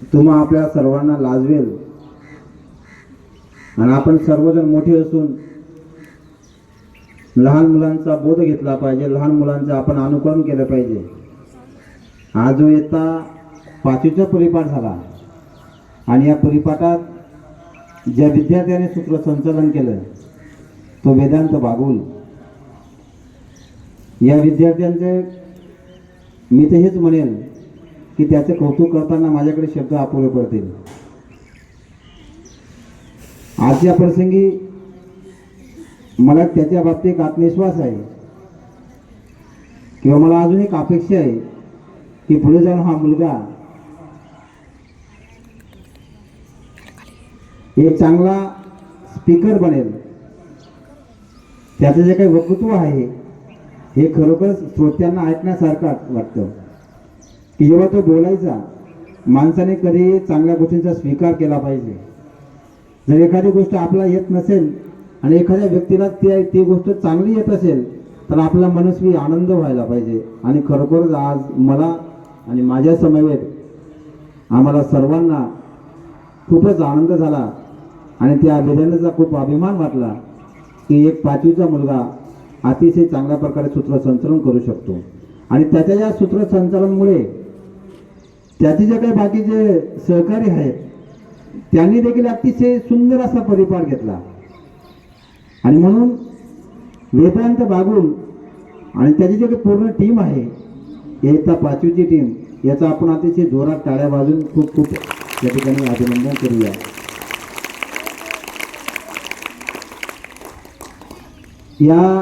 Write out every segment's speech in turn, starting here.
तुम्हा आपल्या सर्वांना लाजवेल आणि आपण सर्वजण मोठे असून लहान मुलांचा बोध घेतला पाहिजे, लहान मुलांचं आपण अनुकरण केलं पाहिजे। आज जो इयत्ता 5वीचा परिपाठ झाला आणि या परिपाठात ज्या विद्यार्थ्याने सूत्रसंचालन केलं तो वेदांत बागुल। या विद्यार्थ्यांचे मी तर हेच म्हणेन की त्याचे कौतुक करताना माझ्याकडे शब्द अपुरे पडतील। आजच्या प्रसंगी मला त्याच्या बाबतीत एक आत्मविश्वास आहे किंवा मला अजून एक अपेक्षा आहे की पुढे जाऊन हा मुलगा एक चांगला स्पीकर बनेल। त्याचं जे काही वक्तृत्व आहे हे खरोखर श्रोत्यांना ऐकण्यासारखं वाटतं की जेव्हा तो बोलायचा माणसाने कधी चांगल्या गोष्टींचा स्वीकार केला पाहिजे। जर एखादी गोष्ट आपल्याला येत नसेल आणि एखाद्या व्यक्तीला ती गोष्ट चांगली येत असेल तर आपला मनस्वी आनंद व्हायला पाहिजे। आणि खरोखरच आज मला आणि माझ्या समवेत आम्हाला सर्वांना खूपच आनंद झाला आणि त्या वेदनेचा खूप अभिमान वाटला की एक 5वीचा मुलगा अतिशय चांगल्या प्रकारे सूत्रसंचालन करू शकतो। आणि त्याच्या या सूत्रसंचालनामुळे त्याचे जे काही बाकीचे सहकारी आहेत त्यांनी देखील अतिशय सुंदर असा परिपाठ घेतला। आणि म्हणून वेदांत बागुल आणि त्याची जी काही पूर्ण टीम आहे इयत्ता 5वीची टीम याचा आपण अतिशय जोरात टाळ्या वाजून खूप खूप या ठिकाणी अभिनंदन करूया। या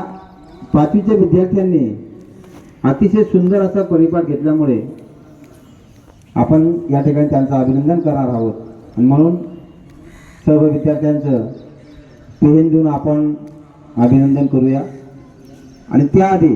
5वीच्या विद्यार्थ्यांनी अतिशय सुंदर असा परिपाठ घेतल्यामुळे आपण या ठिकाणी त्यांचं अभिनंदन करणार आहोत। आणि म्हणून सर्व विद्यार्थ्यांचं पेन देऊन आपण अभिनंदन करूया। आणि त्याआधी